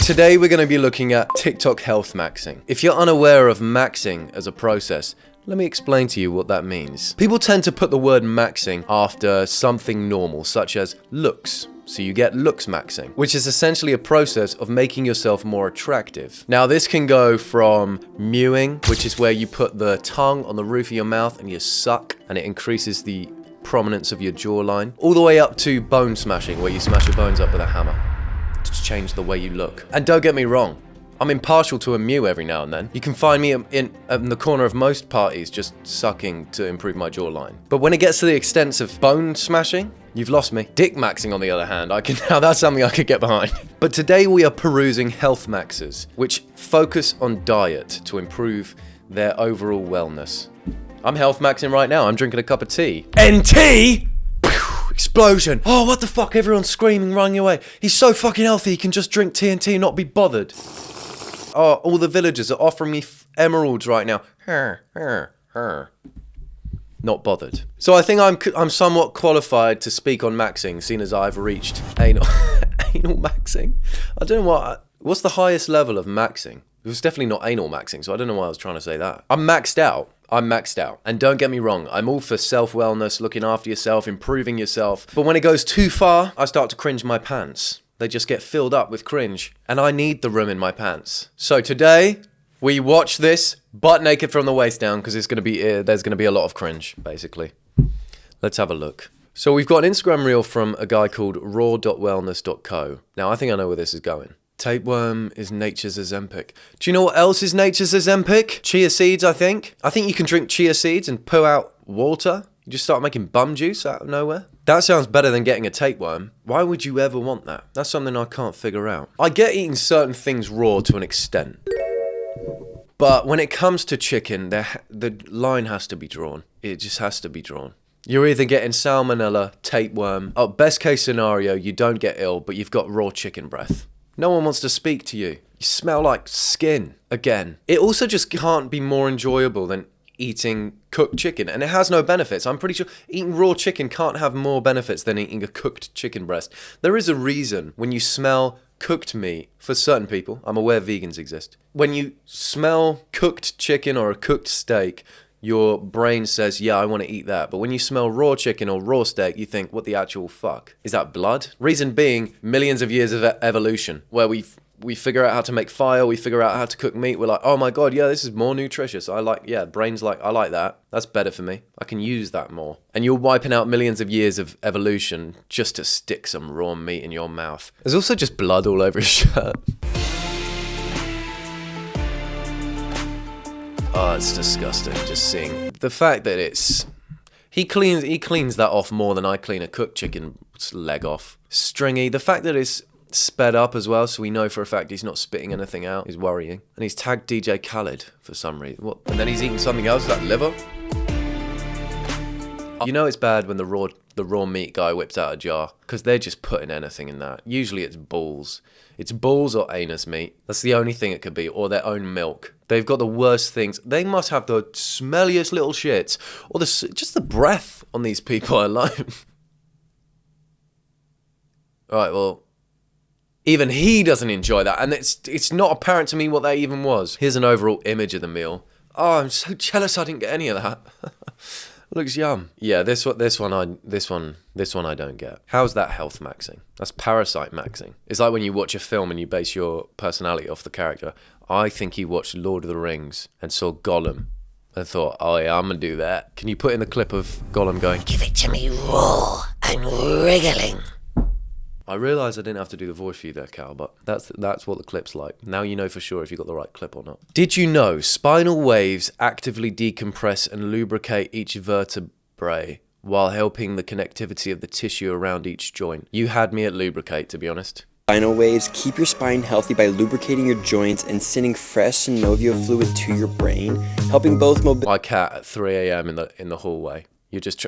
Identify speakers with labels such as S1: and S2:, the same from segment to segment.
S1: Today we're going to be looking at TikTok health maxing. If you're unaware of maxing as a process, let me explain to you what that means. People tend to put the word maxing after something normal, such as looks. So you get looks maxing, which is essentially a process of making yourself more attractive. Now this can go from mewing, which is where you put the tongue on the roof of your mouth and you suck, and it increases the prominence of your jawline, all the way up to bone smashing, where you smash your bones up with a hammer to change the way you look. And don't get me wrong, I'm impartial to a mew every now and then. You can find me in the corner of most parties just sucking to improve my jawline. But when it gets to the extent of bone smashing, you've lost me. Dick maxing, on the other hand, now that's something I could get behind. But today we are perusing health maxers, which focus on diet to improve their overall wellness. I'm health maxing right now. I'm drinking a cup of tea. NT! Explosion. Oh, what the fuck? Everyone's screaming, running away. He's so fucking healthy, he can just drink TNT and not be bothered. Oh, all the villagers are offering me emeralds right now. Not bothered. So I think I'm somewhat qualified to speak on maxing, seeing as I've reached anal maxing. I don't know what's the highest level of maxing? It was definitely not anal maxing, so I don't know why I was trying to say that. I'm maxed out. And don't get me wrong, I'm all for self-wellness, looking after yourself, improving yourself. But when it goes too far, I start to cringe my pants. They just get filled up with cringe, and I need the room in my pants. So today, we watch this butt naked from the waist down, because there's going to be a lot of cringe, basically. Let's have a look. So we've got an Instagram reel from a guy called raw.wellness.co. Now, I think I know where this is going. Tapeworm is nature's Ozempic. Do you know what else is nature's Ozempic? Chia seeds, I think. I think you can drink chia seeds and pull out water. You just start making bum juice out of nowhere. That sounds better than getting a tapeworm. Why would you ever want that? That's something I can't figure out. I get eating certain things raw to an extent. But when it comes to chicken, the line has to be drawn. It just has to be drawn. You're either getting salmonella, tapeworm. Oh, best case scenario, you don't get ill, but you've got raw chicken breath. No one wants to speak to you. You smell like skin. Again. It also just can't be more enjoyable than eating cooked chicken, and it has no benefits. I'm pretty sure eating raw chicken can't have more benefits than eating a cooked chicken breast. There is a reason when you smell cooked meat, for certain people, I'm aware vegans exist, when you smell cooked chicken or a cooked steak, your brain says, yeah, I want to eat that. But when you smell raw chicken or raw steak, you think, what the actual fuck? Is that blood? Reason being, millions of years of evolution, where we figure out how to make fire, we figure out how to cook meat, we're like, oh my god, yeah, this is more nutritious. Brain's like, I like that. That's better for me. I can use that more. And you're wiping out millions of years of evolution just to stick some raw meat in your mouth. There's also just blood all over his shirt. Oh, it's disgusting, just seeing the fact that he cleans that off more than I clean a cooked chicken leg off. Stringy, the fact that it's sped up as well, so we know for a fact he's not spitting anything out, is worrying. And he's tagged DJ Khaled for some reason. What? And then he's eating something else, like liver? You know it's bad when the raw meat guy whips out a jar, because they're just putting anything in that. Usually it's balls. It's balls or anus meat. That's the only thing it could be, or their own milk. They've got the worst things. They must have the smelliest little shits, or just the breath on these people alone. Alright, well, even he doesn't enjoy that, and it's not apparent to me what that even was. Here's an overall image of the meal. Oh, I'm so jealous I didn't get any of that. Looks yum. Yeah, this one I don't get. How's that health maxing? That's parasite maxing. It's like when you watch a film and you base your personality off the character. I think he watched Lord of the Rings and saw Gollum and thought, oh yeah, I'm gonna do that. Can you put in the clip of Gollum going, give it to me raw and wriggling? I realised I didn't have to do the voice for you there, Cal, but that's what the clip's like. Now you know for sure if you got the right clip or not. Did you know spinal waves actively decompress and lubricate each vertebrae while helping the connectivity of the tissue around each joint? You had me at lubricate, to be honest.
S2: Spinal waves keep your spine healthy by lubricating your joints and sending fresh synovial fluid to your brain, helping both
S1: My cat at 3 a.m. in the hallway. You're just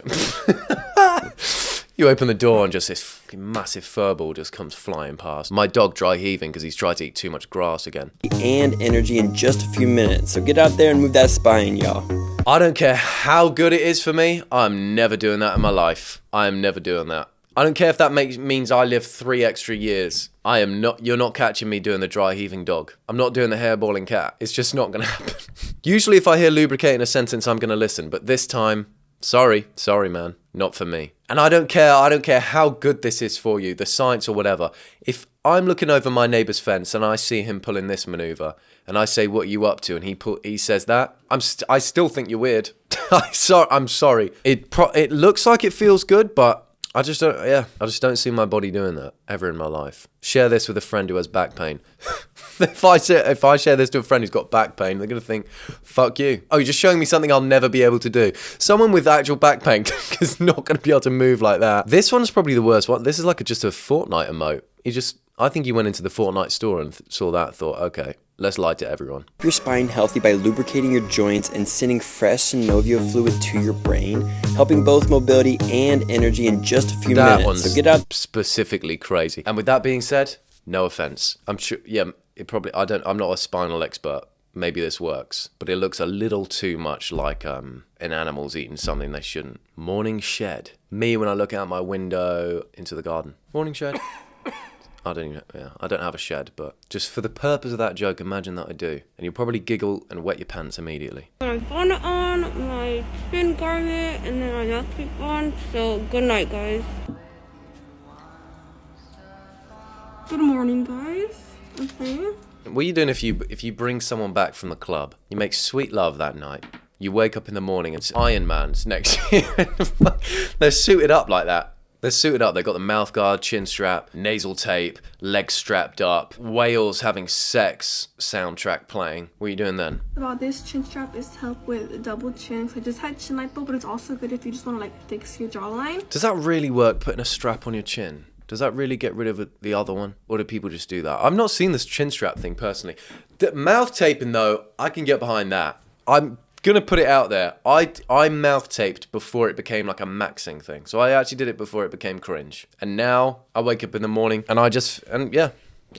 S1: You open the door and just this fucking massive furball just comes flying past. My dog dry heaving because he's tried to eat too much grass again.
S2: And energy in just a few minutes. So get out there and move that spine, y'all.
S1: I don't care how good it is for me. I'm never doing that in my life. I am never doing that. I don't care if that means I live 3 extra years. You're not catching me doing the dry heaving dog. I'm not doing the hairballing cat. It's just not going to happen. Usually if I hear lubricate in a sentence, I'm going to listen. But this time, sorry, man, not for me. And I don't care how good this is for you, the science or whatever. If I'm looking over my neighbour's fence and I see him pulling this manoeuvre and I say, what are you up to? And he says that, I still think you're weird. I'm sorry. It looks like it feels good, but I just don't see my body doing that ever in my life. Share this with a friend who has back pain. If I share this to a friend who's got back pain, they're going to think, fuck you. Oh, you're just showing me something I'll never be able to do. Someone with actual back pain is not going to be able to move like that. This one's probably the worst one. This is like just a Fortnite emote. I think he went into the Fortnite store and saw that, thought, okay, let's lie to everyone.
S2: Keep your spine healthy by lubricating your joints and sending fresh synovial fluid to your brain, helping both mobility and energy in just a few minutes.
S1: That one's
S2: so get out.
S1: Specifically crazy. And with that being said, no offense. I'm sure, yeah, I'm not a spinal expert. Maybe this works, but it looks a little too much like an animal's eating something they shouldn't. Morning shed. Me when I look out my window into the garden. Morning shed. I don't have a shed, but just for the purpose of that joke, imagine that I do. And you'll probably giggle and wet your pants immediately.
S3: My bonnet on, my spin garment, and then my outfit on. So good night, guys. Good morning, guys. Okay.
S1: What are you doing if you bring someone back from the club? You make sweet love that night. You wake up in the morning and it's Iron Man's next to you. They're suited up like that. They're suited up. They've got the mouth guard, chin strap, nasal tape, legs strapped up, whales having sex soundtrack playing. What are you doing then?
S4: About this chin strap is to help with double chin. So I just had chin lipo, but it's also good if you just want to like fix your jawline.
S1: Does that really work, putting a strap on your chin? Does that really get rid of the other one? Or do people just do that? I've not seen this chin strap thing personally. The mouth taping though, I can get behind that. I'm gonna put it out there. I mouth taped before it became like a maxing thing. So I actually did it before it became cringe. And now I wake up in the morning and I'm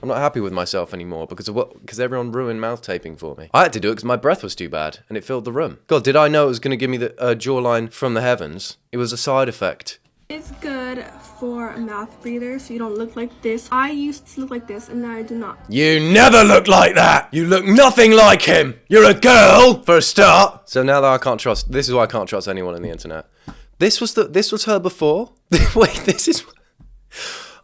S1: not happy with myself anymore because everyone ruined mouth taping for me. I had to do it because my breath was too bad and it filled the room. God, did I know it was gonna give me the jawline from the heavens? It was a side effect.
S4: It's good for a mouth breather so you don't look like this. I used to look like this and now I do not.
S1: You never look like that! You look nothing like him! You're a girl, for a start! So now that this is why I can't trust anyone on the internet. This was her before? Wait, this is...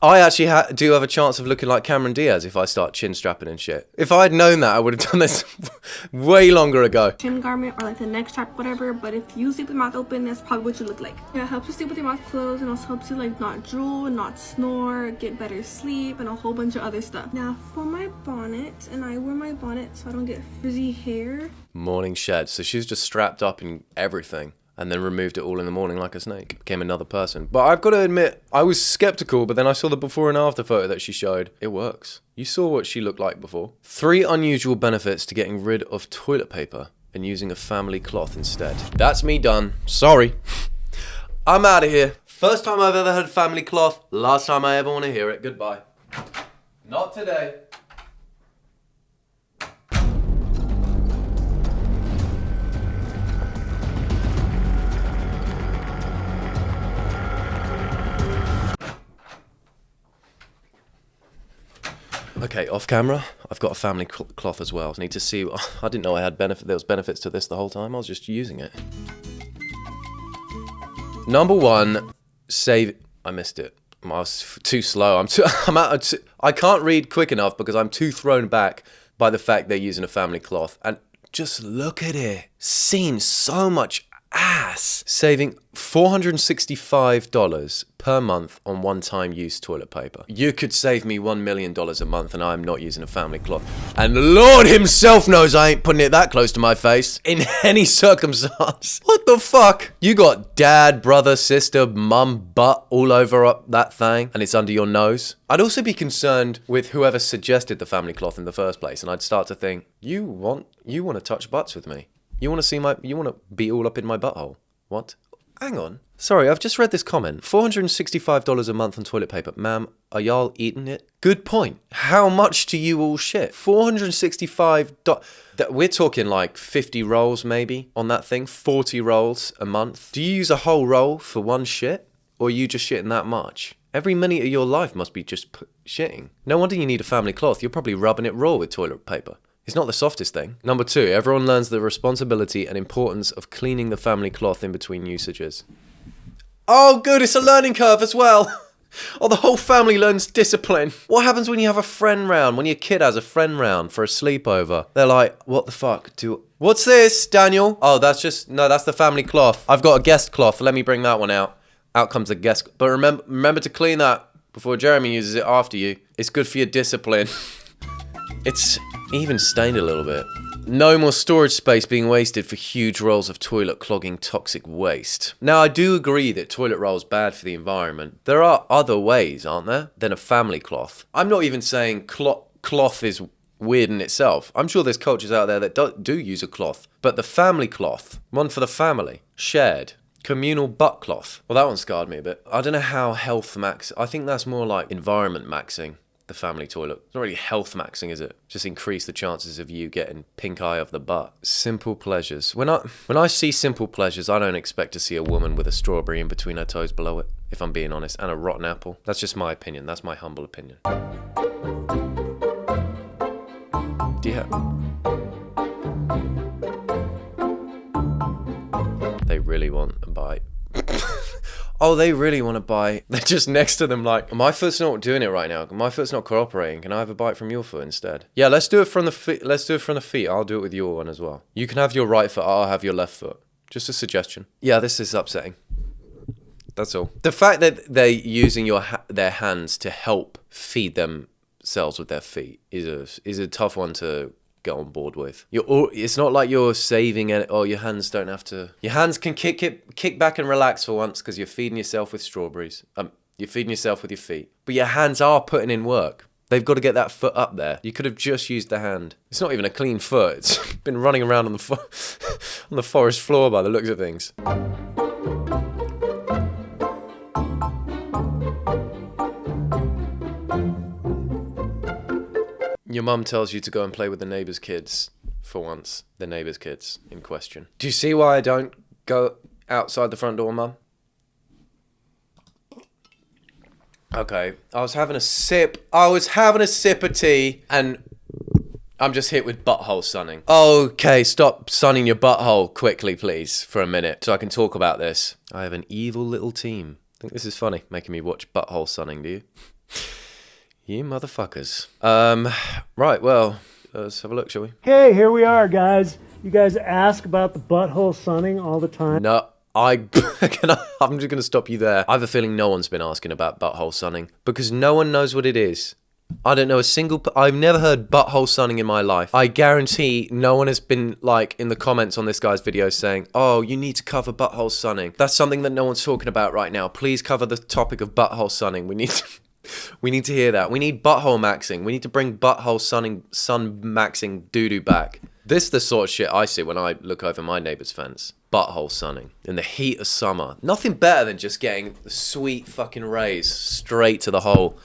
S1: I actually do have a chance of looking like Cameron Diaz if I start chin strapping and shit. If I had known that, I would have done this way longer ago.
S4: Chin garment or like the neck strap, whatever, but if you sleep with your mouth open, that's probably what you look like. Yeah, it helps you sleep with your mouth closed and also helps you like not drool, not snore, get better sleep, and a whole bunch of other stuff. Now for my bonnet, and I wear my bonnet so I don't get frizzy hair.
S1: Morning shed. So she was just strapped up in everything. And then removed it all in the morning like a snake. Became another person. But I've got to admit, I was skeptical, but then I saw the before and after photo that she showed. It works. You saw what she looked like before. 3 unusual benefits to getting rid of toilet paper and using a family cloth instead. That's me done. Sorry. I'm out of here. First time I've ever heard family cloth. Last time I ever want to hear it. Goodbye. Not today. Okay, off camera, I've got a family cloth as well. I need to see. I didn't know there was benefits to this the whole time. I was just using it. Number 1, save. I missed it. I was too slow. I can't read quick enough because I'm too thrown back by the fact they're using a family cloth. And just look at it. Seen so much ass. Saving $465 per month on one-time use toilet paper. You could save me $1 million a month and I'm not using a family cloth. And the Lord himself knows I ain't putting it that close to my face in any circumstance. What the fuck? You got dad, brother, sister, mum, butt all over up that thing and it's under your nose. I'd also be concerned with whoever suggested the family cloth in the first place, and I'd start to think, you want to touch butts with me? You want to be all up in my butthole? What? Hang on. Sorry, I've just read this comment. $465 a month on toilet paper. Ma'am, are y'all eating it? Good point. How much do you all shit? $465. We're talking like 50 rolls maybe on that thing. 40 rolls a month. Do you use a whole roll for one shit? Or are you just shitting that much? Every minute of your life must be just shitting. No wonder you need a family cloth. You're probably rubbing it raw with toilet paper. It's not the softest thing. Number 2, everyone learns the responsibility and importance of cleaning the family cloth in between usages. Oh, good, it's a learning curve as well. Oh, the whole family learns discipline. What happens when you have a friend round, when your kid has a friend round for a sleepover? They're like, what the fuck? What's this, Daniel? Oh, that's the family cloth. I've got a guest cloth. Let me bring that one out. Out comes the guest. But remember to clean that before Jeremy uses it after you. It's good for your discipline. It's even stained a little bit. No more storage space being wasted for huge rolls of toilet clogging toxic waste. Now, I do agree that toilet roll is bad for the environment. There are other ways, aren't there, than a family cloth. I'm not even saying cloth is weird in itself. I'm sure there's cultures out there that do use a cloth. But the family cloth, one for the family, shared, communal butt cloth. Well, that one scarred me a bit. I don't know how health max. I think that's more like environment maxing. The family toilet. It's not really health maxing, is it? Just increase the chances of you getting pink eye of the butt. Simple pleasures. When I see simple pleasures, I don't expect to see a woman with a strawberry in between her toes below it, if I'm being honest, and a rotten apple. That's just my opinion. That's my humble opinion. Do you have... They really want a bite. Oh, they really want to bite. They're just next to them like, my foot's not doing it right now. My foot's not cooperating. Can I have a bite from your foot instead? Yeah, let's do it from the feet. Let's do it from the feet. I'll do it with your one as well. You can have your right foot. I'll have your left foot. Just a suggestion. Yeah, this is upsetting. That's all. The fact that they're using their hands to help feed themselves with their feet is a tough one to get on board with. It's not like you're saving it. Oh, your hands don't have to. Your hands can kick back and relax for once because you're feeding yourself with strawberries. You're feeding yourself with your feet, but your hands are putting in work. They've got to get that foot up there. You could have just used the hand. It's not even a clean foot. It's been running around on the forest floor by the looks of things. Your mum tells you to go and play with the neighbour's kids, for once. The neighbour's kids in question. Do you see why I don't go outside the front door, Mum? Okay, I was having a sip of tea, and I'm just hit with butthole sunning. Okay, stop sunning your butthole quickly, please, for a minute, so I can talk about this. I have an evil little team. I think this is funny, making me watch butthole sunning, do you? You motherfuckers. Right, well, let's have a look, shall we?
S5: Hey, here we are, guys. You guys ask about the butthole sunning all the time.
S1: No, I'm just going to stop you there. I have a feeling no one's been asking about butthole sunning because no one knows what it is. I don't know I've never heard butthole sunning in my life. I guarantee no one has been like in the comments on this guy's video saying, oh, you need to cover butthole sunning. That's something that no one's talking about right now. Please cover the topic of butthole sunning. We need to hear that. We need butthole maxing. We need to bring butthole sun maxing doo-doo back. This is the sort of shit I see when I look over my neighbour's fence. Butthole sunning. In the heat of summer. Nothing better than just getting the sweet fucking rays straight to the hole.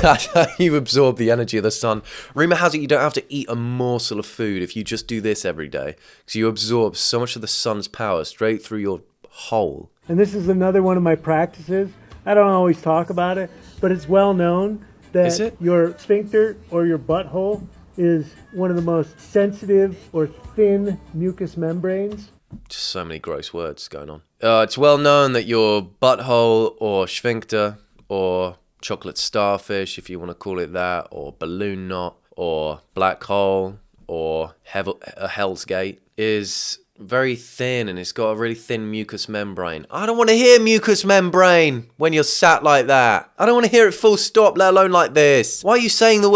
S1: That's how you absorb the energy of the sun. Rumour has it you don't have to eat a morsel of food if you just do this every day. Because you absorb so much of the sun's power straight through your hole.
S5: And this is another one of my practices. I don't always talk about it, but it's well known that your sphincter or your butthole is one of the most sensitive or thin mucous membranes.
S1: Just so many gross words going on. It's well known that your butthole or sphincter or chocolate starfish, if you want to call it that, or balloon knot or black hole or a Hell's Gate is very thin and it's got a really thin mucous membrane. I don't want to hear mucous membrane when you're sat like that. I don't want to hear it full stop, let alone like this. Why are you saying the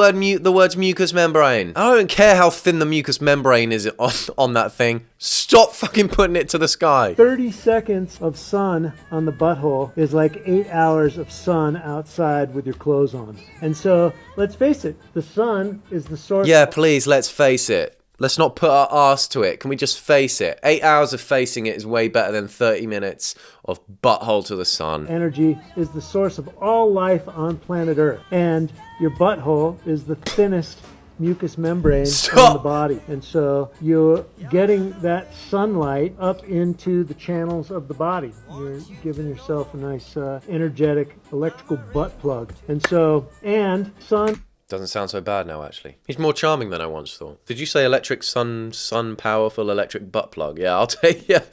S1: words mucous membrane? I don't care how thin the mucous membrane is on that thing. Stop fucking putting it to the sky.
S5: 30 seconds of sun on the butthole is like 8 hours of sun outside with your clothes on. And so, let's face it, the sun is the source.
S1: Yeah, please, let's face it. Let's not put our arse to it. Can we just face it? 8 hours of facing it is way better than 30 minutes of butthole to the sun.
S5: Energy is the source of all life on planet Earth. And your butthole is the thinnest mucous membrane on the body. And so you're getting that sunlight up into the channels of the body. You're giving yourself a nice energetic electrical butt plug. And so, and sun...
S1: Doesn't sound so bad now, actually. He's more charming than I once thought. Did you say electric sun powerful electric butt plug? Yeah, I'll take yeah.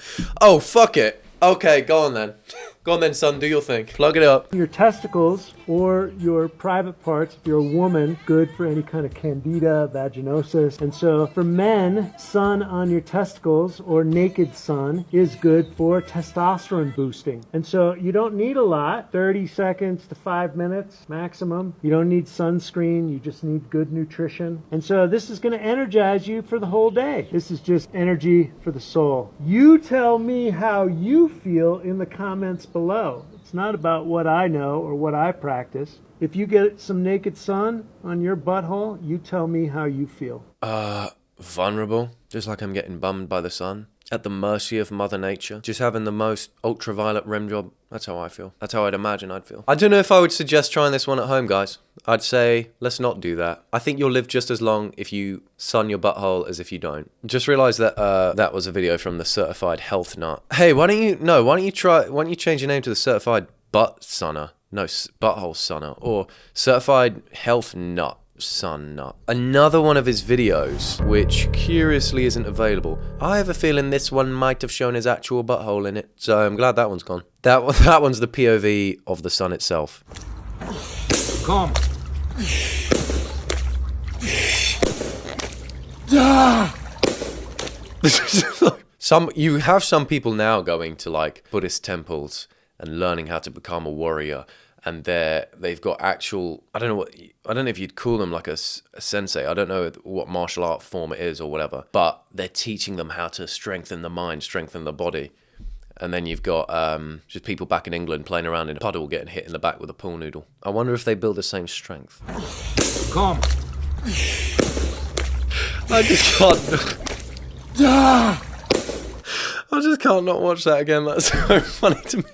S1: Oh, fuck it. Okay, go on then. Go on then, son, do your thing. Plug it up.
S5: Your testicles or your private parts, if you're a woman, good for any kind of candida, vaginosis. And so for men, sun on your testicles or naked sun is good for testosterone boosting. And so you don't need a lot, 30 seconds to 5 minutes maximum. You don't need sunscreen, you just need good nutrition. And so this is going to energize you for the whole day. This is just energy for the soul. You tell me how you feel in the comments below. It's not about what I know or what I practice. If you get some naked sun on your butthole, you tell me how you feel.
S1: Vulnerable. Just like I'm getting bummed by the sun. At the mercy of Mother Nature. Just having the most ultraviolet rim job. That's how I feel. That's how I'd imagine I'd feel. I don't know if I would suggest trying this one at home, guys. I'd say, let's not do that. I think you'll live just as long if you sun your butthole as if you don't. Just realised that that was a video from the Certified Health Nut. Hey, why don't you change your name to the Certified Butt Sunner? No, Butthole Sunner. Or Certified Health Nut. Sun Nut. Another one of his videos, which curiously isn't available. I have a feeling this one might have shown his actual butthole in it, so I'm glad that one's gone. That one's the POV of the sun itself.
S6: Come.
S1: You have some people now going to like Buddhist temples and learning how to become a warrior. And they've got actual, I don't know if you'd call them like a sensei. I don't know what martial art form it is or whatever. But they're teaching them how to strengthen the mind, strengthen the body. And then you've got just people back in England playing around in a puddle, getting hit in the back with a pool noodle. I wonder if they build the same strength.
S6: Come.
S1: I just can't not watch that again. That's so funny to me.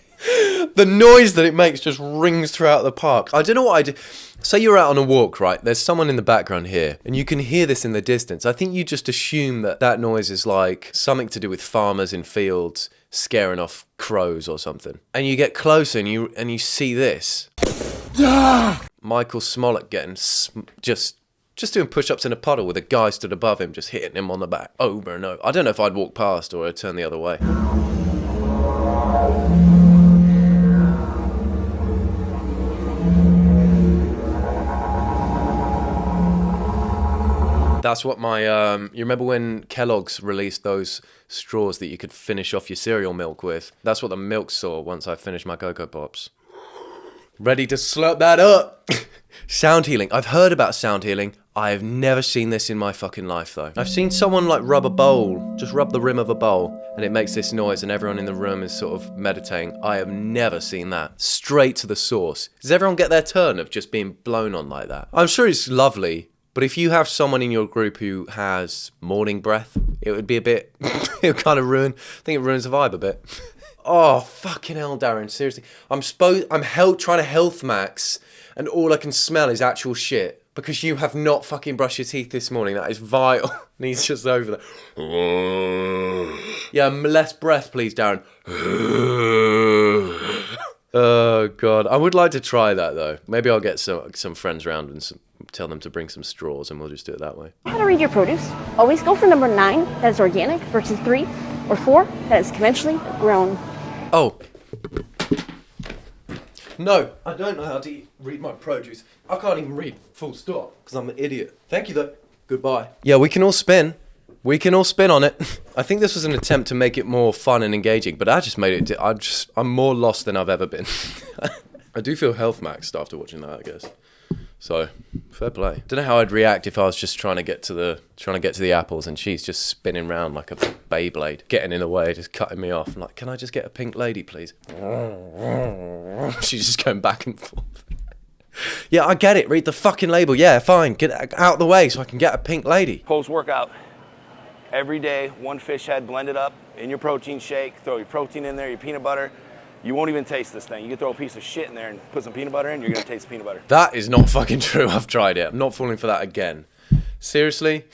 S1: The noise that it makes just rings throughout the park. I don't know what I do. Say you're out on a walk, right? There's someone in the background here, and you can hear this in the distance. I think you just assume that noise is like something to do with farmers in fields scaring off crows or something. And you get closer and you see this. Michael Smollett getting just doing push-ups in a puddle with a guy stood above him, just hitting him on the back over and over. I don't know if I'd walk past or I'd turn the other way. That's what my, you remember when Kellogg's released those straws that you could finish off your cereal milk with? That's what the milk saw once I finished my Cocoa Pops. Ready to slurp that up. Sound healing. I've heard about sound healing. I've never seen this in my fucking life though. I've seen someone like rub a bowl, just rub the rim of a bowl, and it makes this noise and everyone in the room is sort of meditating. I have never seen that. Straight to the source. Does everyone get their turn of just being blown on like that? I'm sure it's lovely. But if you have someone in your group who has morning breath, it would be a bit, it would kind of ruin, I think it ruins the vibe a bit. Oh, fucking hell, Darren, seriously. I'm trying to health max, and all I can smell is actual shit. Because you have not fucking brushed your teeth this morning. That is vile. And he's just over there. Yeah, less breath, please, Darren. Oh, God. I would like to try that, though. Maybe I'll get some friends round and tell them to bring some straws, and we'll just do it that way.
S7: How to read your produce. Always go for number 9, that is organic, versus 3 or 4, that is conventionally grown.
S1: Oh. No, I don't know how to read my produce. I can't even read full stop, because I'm an idiot. Thank you, though. Goodbye. Yeah, we can all spin. We can all spin on it. I think this was an attempt to make it more fun and engaging, but I just made it... I'm more lost than I've ever been. I do feel health maxed after watching that, I guess. So, fair play. Don't know how I'd react if I was just trying to get to the apples and she's just spinning around like a Beyblade, getting in the way, just cutting me off. I'm like, can I just get a pink lady, please? She's just going back and forth. Yeah, I get it. Read the fucking label. Yeah, fine. Get out of the way so I can get a pink lady.
S8: Post-workout, every day, 1 fish head blended up in your protein shake. Throw your protein in there, your peanut butter. You won't even taste this thing. You can throw a piece of shit in there and put some peanut butter in, you're going to taste peanut butter.
S1: That is not fucking true. I've tried it. I'm not falling for that again. Seriously?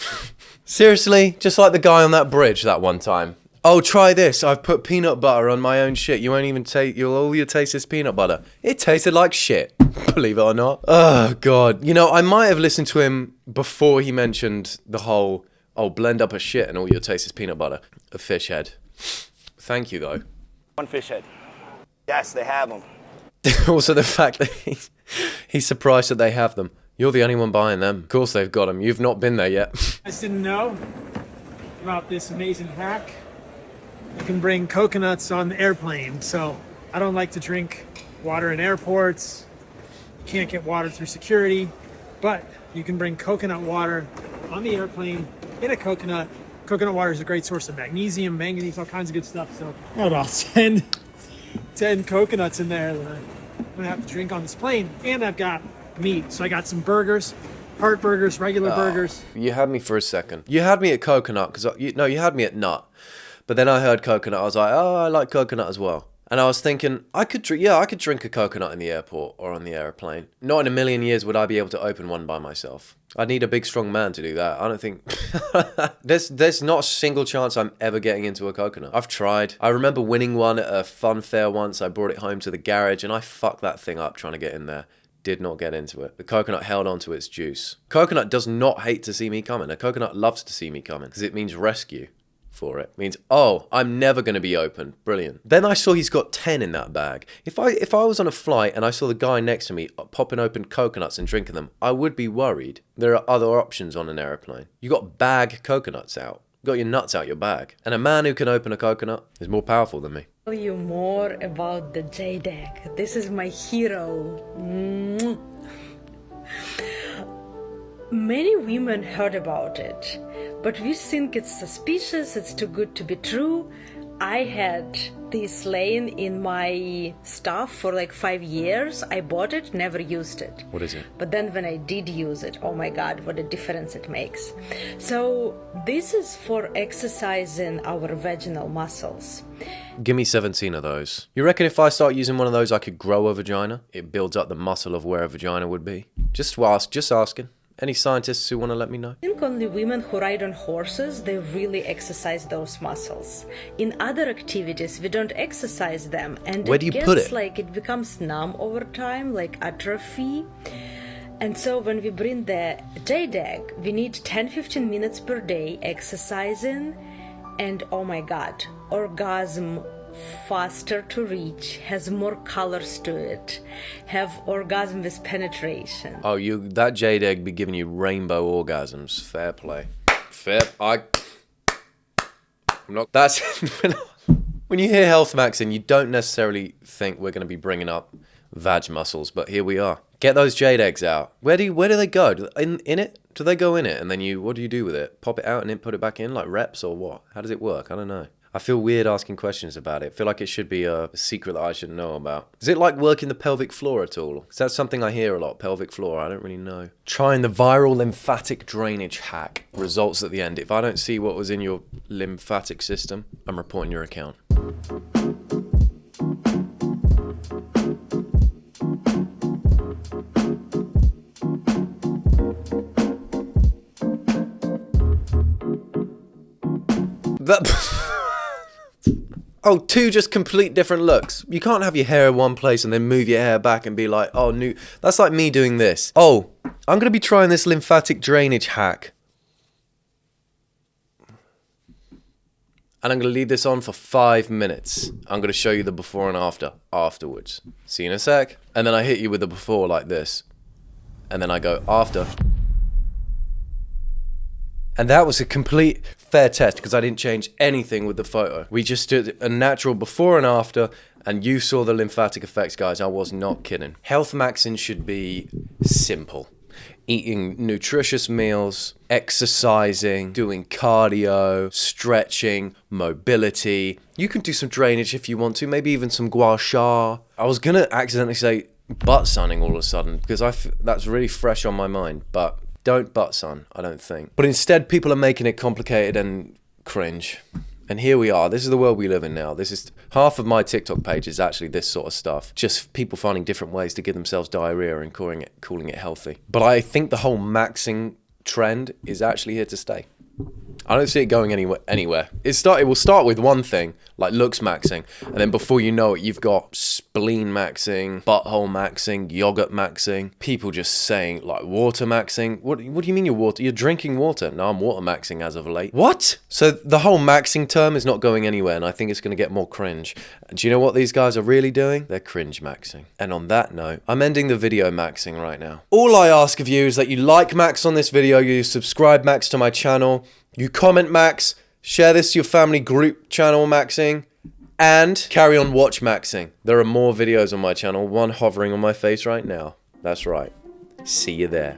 S1: Seriously? Just like the guy on that bridge that one time. Oh, try this. I've put peanut butter on my own shit. You won't even taste, all you taste is peanut butter. It tasted like shit, believe it or not. Oh, God. You know, I might have listened to him before he mentioned the whole, oh, blend up a shit and all you'll taste is peanut butter. A fish head. Thank you, though.
S8: One fish head. Yes, they have them.
S1: Also, the fact that he's surprised that they have them. You're the only one buying them. Of course they've got them. You've not been there yet.
S9: I just didn't know about this amazing hack. You can bring coconuts on the airplane. So I don't like to drink water in airports. You can't get water through security, but you can bring coconut water on the airplane in a coconut. Coconut water is a great source of magnesium, manganese, all kinds of good stuff. So I have about 10 coconuts in there that I'm gonna have to drink on this plane. And I've got meat. So I got some burgers, heart burgers, regular burgers.
S1: You had me for a second. You had me at coconut, because you had me at nut. But then I heard coconut. I was like, oh, I like coconut as well. And I was thinking, I could drink a coconut in the airport or on the airplane. Not in a million years would I be able to open one by myself. I'd need a big, strong man to do that. I don't think... there's not a single chance I'm ever getting into a coconut. I've tried. I remember winning one at a fun fair once. I brought it home to the garage and I fucked that thing up trying to get in there. Did not get into it. The coconut held on to its juice. Coconut does not hate to see me coming. A coconut loves to see me coming because it means rescue for it. Means, oh, I'm never going to be open. Brilliant. Then I saw he's got 10 in that bag. If I was on a flight and I saw the guy next to me popping open coconuts and drinking them, I would be worried. There are other options on an airplane. You got bag coconuts out. You got your nuts out your bag. And a man who can open a coconut is more powerful than me.
S10: Tell you more about the Jade. This is my hero. Many women heard about it, but we think it's suspicious, it's too good to be true. I had this laying in my stuff for like 5 years. I bought it, never used it.
S1: What is it?
S10: But then when I did use it, oh my God, what a difference it makes. So this is for exercising our vaginal muscles.
S1: Give me 17 of those. You reckon if I start using one of those, I could grow a vagina? It builds up the muscle of where a vagina would be. Just asking. Any scientists who want to let me know?
S10: I think only women who ride on horses, they really exercise those muscles. In other activities, we don't exercise them. And
S1: where do you put it?
S10: Like it becomes numb over time, like atrophy. And so when we bring the Jade egg, we need 10-15 minutes per day exercising. And oh my God, orgasm faster to reach, has more colors to it, have orgasm with penetration.
S1: Oh, that Jade egg be giving you rainbow orgasms. Fair play. I'm not. That's when you hear health maxing, you don't necessarily think we're going to be bringing up vag muscles, but here we are. Get those Jade eggs out. Where do they go? In it? Do they go in it? And then what do you do with it? Pop it out and then put it back in like reps or what? How does it work? I don't know. I feel weird asking questions about it. I feel like it should be a secret that I should know about. Is it like working the pelvic floor at all? Because that's something I hear a lot, pelvic floor. I don't really know. Trying the viral lymphatic drainage hack. Results at the end. If I don't see what was in your lymphatic system, I'm reporting your account. Oh, two just complete different looks. You can't have your hair in one place and then move your hair back and be like, oh, new. That's like me doing this. Oh, I'm going to be trying this lymphatic drainage hack. And I'm going to leave this on for 5 minutes. I'm going to show you the before and after afterwards. See you in a sec. And then I hit you with the before like this. And then I go after. And that was a complete fair test because I didn't change anything with the photo. We just did a natural before and after, and you saw the lymphatic effects, guys. I was not kidding. Health maxing should be simple. Eating nutritious meals, exercising, doing cardio, stretching, mobility. You can do some drainage if you want to, maybe even some gua sha. I was going to accidentally say butt sunning all of a sudden because that's really fresh on my mind, but don't butt sun, I don't think. But instead, people are making it complicated and cringe. And here we are. This is the world we live in now. This is half of my TikTok page is actually this sort of stuff. Just people finding different ways to give themselves diarrhea and calling it healthy. But I think the whole maxing trend is actually here to stay. I don't see it going anywhere. It will start with one thing, like looks maxing, and then before you know it, you've got spleen maxing, butthole maxing, yogurt maxing, people just saying like water maxing. What do you mean you're drinking water? No, I'm water maxing as of late. What? So the whole maxing term is not going anywhere, and I think it's going to get more cringe. Do you know what these guys are really doing? They're cringe maxing. And on that note, I'm ending the video maxing right now. All I ask of you is that you like Max on this video, you subscribe Max to my channel, you comment Max, share this to your family group channel maxing, and carry on watch maxing. There are more videos on my channel, one hovering on my face right now. That's right. See you there.